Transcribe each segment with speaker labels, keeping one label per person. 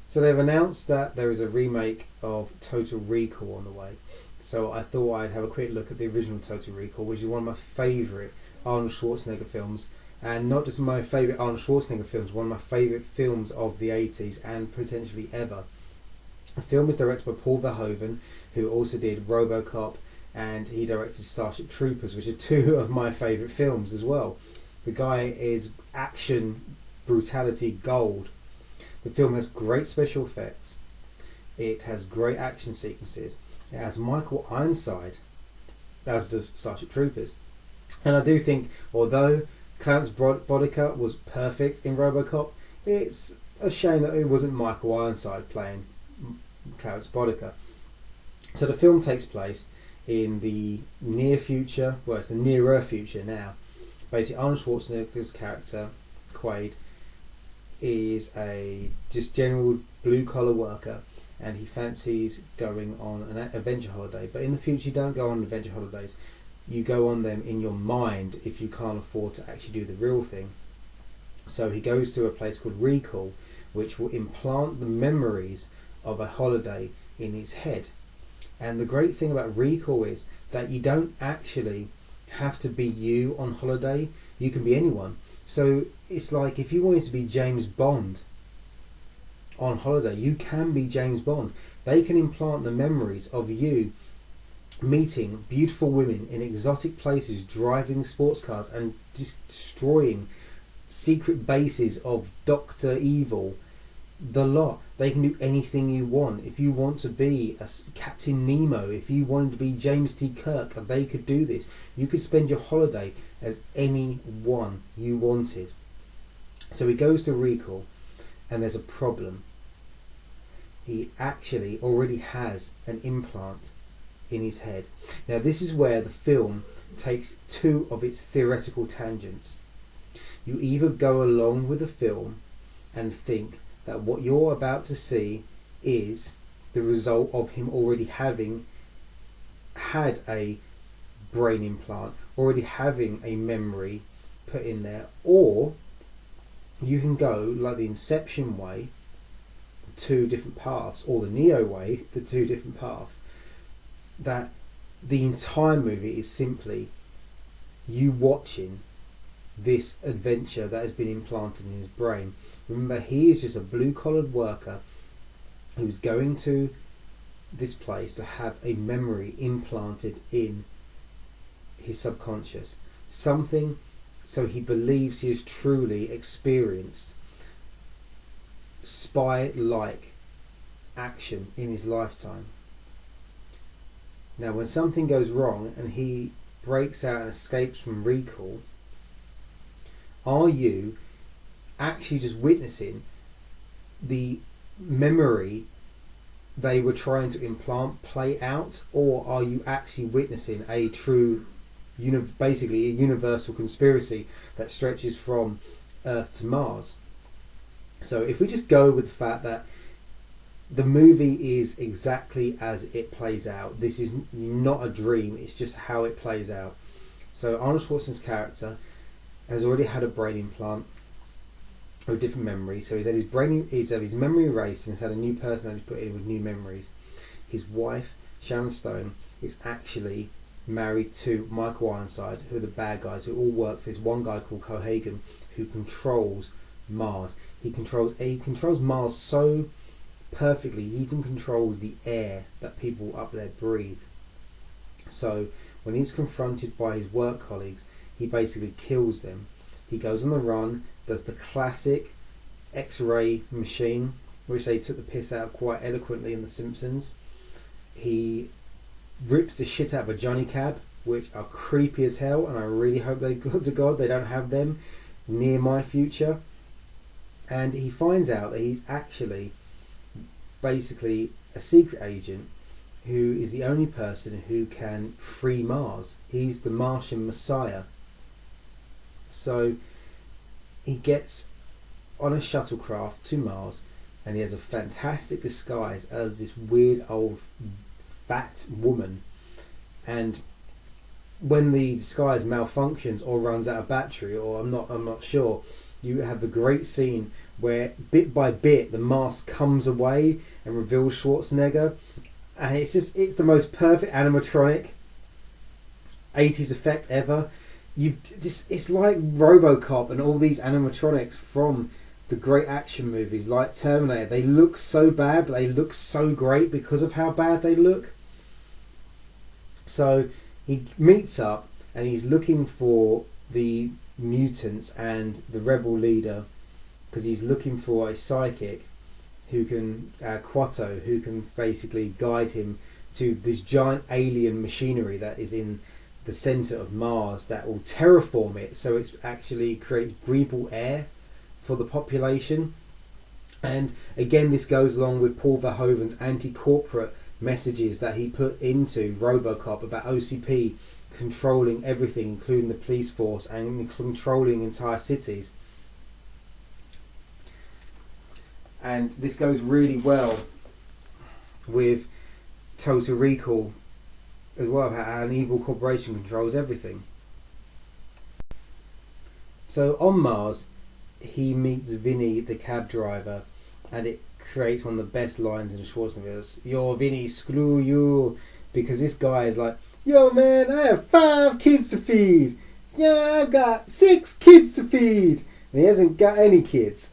Speaker 1: So they've announced that there is a remake of Total Recall on the way. So I thought I'd have a quick look at the original Total Recall, which is one of my favourite Arnold Schwarzenegger films. And not just my favourite Arnold Schwarzenegger films, one of my favourite films of the 80s and potentially ever. The film is directed by Paul Verhoeven, who also did RoboCop, and he directed Starship Troopers, which are two of my favourite films as well. The guy is action, brutality gold. The film has great special effects. It has great action sequences. It has Michael Ironside, as does Starship Troopers. And I do think, although Clarence Boddicker was perfect in RoboCop, it's a shame that it wasn't Michael Ironside playing Clarence Boddicker. So the film takes place in the near future, well, it's the nearer future now. Basically, Arnold Schwarzenegger's character, Quaid, is a just general blue collar worker, and he fancies going on an adventure holiday. But in the future, you don't go on adventure holidays. You go on them in your mind if you can't afford to actually do the real thing. So he goes to a place called Recall, which will implant the memories of a holiday in his head. And the great thing about Recall is that you don't actually have to be you on holiday. You can be anyone. So it's like if you wanted to be James Bond on holiday, you can be James Bond. They can implant the memories of you meeting beautiful women in exotic places, driving sports cars and destroying secret bases of Dr. Evil, the lot. They can do anything you want. If you want to be a Captain Nemo, if you wanted to be James T. Kirk, they could do this. You could spend your holiday as anyone you wanted. So he goes to Recall, and there's a problem. He actually already has an implant in his head. Now this is where the film takes two of its theoretical tangents. You either go along with the film and think that what you're about to see is the result of him already having had a brain implant, already having a memory put in there, or you can go like the Inception way, the two different paths, or the Neo way, the two different paths, that the entire movie is simply you watching this adventure that has been implanted in his brain. Remember, he is just a blue-collared worker who's going to this place to have a memory implanted in his subconscious. Something so he believes he has truly experienced spy-like action in his lifetime. Now, when something goes wrong and he breaks out and escapes from Recall, are you actually just witnessing the memory they were trying to implant play out, or are you actually witnessing a true, basically a universal conspiracy that stretches from Earth to Mars? So if we just go with the fact that the movie is exactly as it plays out, this is not a dream, it's just how it plays out. So Arnold Schwarzenegger's character has already had a brain implant or a different memory. So he's had his memory erased and he's had a new personality put in with new memories. His wife, Sharon Stone, is actually married to Michael Ironside, who are the bad guys who all work for this one guy called Cohagen, who controls Mars. He controls Mars so perfectly, he even controls the air that people up there breathe. So when he's confronted by his work colleagues, he basically kills them. He goes on the run, does the classic X-ray machine, which they took the piss out of quite eloquently in The Simpsons. He rips the shit out of a Johnny Cab, which are creepy as hell, and I really hope to God they don't have them near my future. And he finds out that he's actually basically a secret agent who is the only person who can free Mars. He's the Martian Messiah. So he gets on a shuttlecraft to Mars, and he has a fantastic disguise as this weird old fat woman. And when the disguise malfunctions or runs out of battery, or I'm not sure, you have the great scene where bit by bit the mask comes away and reveals Schwarzenegger, and it's the most perfect animatronic 80s effect ever. It's like RoboCop and all these animatronics from the great action movies like Terminator. They look so bad, but they look so great because of how bad they look. So he meets up and he's looking for the mutants and the rebel leader, because he's looking for a psychic who can, Quato, who can basically guide him to this giant alien machinery that is in the centre of Mars that will terraform it so it actually creates breathable air for the population. And again, this goes along with Paul Verhoeven's anti-corporate messages that he put into RoboCop about OCP controlling everything, including the police force, and controlling entire cities. And this goes really well with Total Recall as well, how an evil corporation controls everything. So on Mars, he meets Vinny, the cab driver, and it creates one of the best lines in Schwarzenegger's, "Yo, Vinny, screw you," because this guy is like, "Yo, man, I have 5 kids to feed. Yeah, I've got 6 kids to feed," and he hasn't got any kids.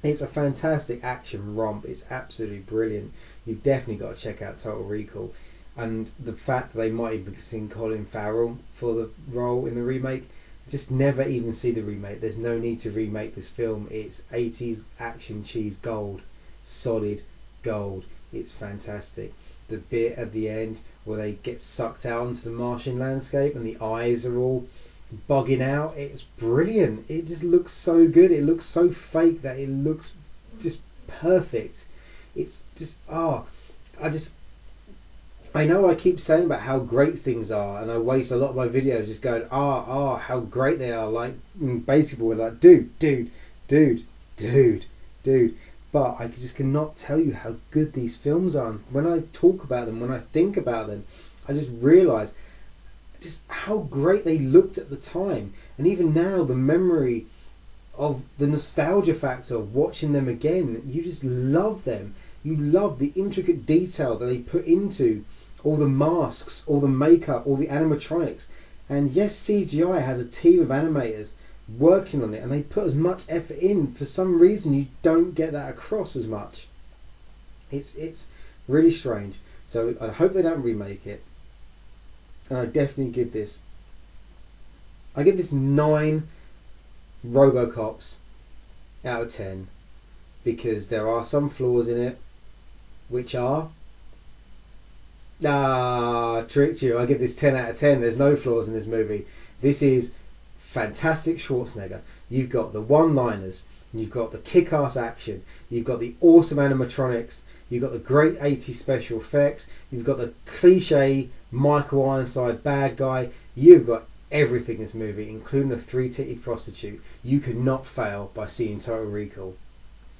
Speaker 1: It's a fantastic action romp. It's absolutely brilliant. You've definitely got to check out Total Recall. And the fact that they might even sing Colin Farrell for the role in the remake, just never even see the remake. There's no need to remake this film. It's 80s action cheese gold, solid gold. It's fantastic. The bit at the end where they get sucked out into the Martian landscape and the eyes are all bugging out, it's brilliant. It just looks so good. It looks so fake that it looks just perfect. It's just I know I keep saying about how great things are, and I waste a lot of my videos just going, how great they are. Like, basically we're like, dude. But I just cannot tell you how good these films are. When I talk about them, when I think about them, I just realise just how great they looked at the time. And even now, the memory of the nostalgia factor of watching them again, you just love them. You love the intricate detail that they put into all the masks, all the makeup, all the animatronics. And yes, CGI has a team of animators working on it, and they put as much effort in. For some reason, you don't get that across as much. It's really strange. So I hope they don't remake it. And I definitely give this 9 RoboCops out of 10, because there are some flaws in it, which are tricked you. I give this 10 out of 10. There's no flaws in this movie. This is fantastic Schwarzenegger. You've got the one-liners, you've got the kick-ass action, you've got the awesome animatronics, you've got the great 80s special effects, you've got the cliche Michael Ironside bad guy. You've got everything in this movie, including a 3-titted prostitute. You could not fail by seeing Total Recall.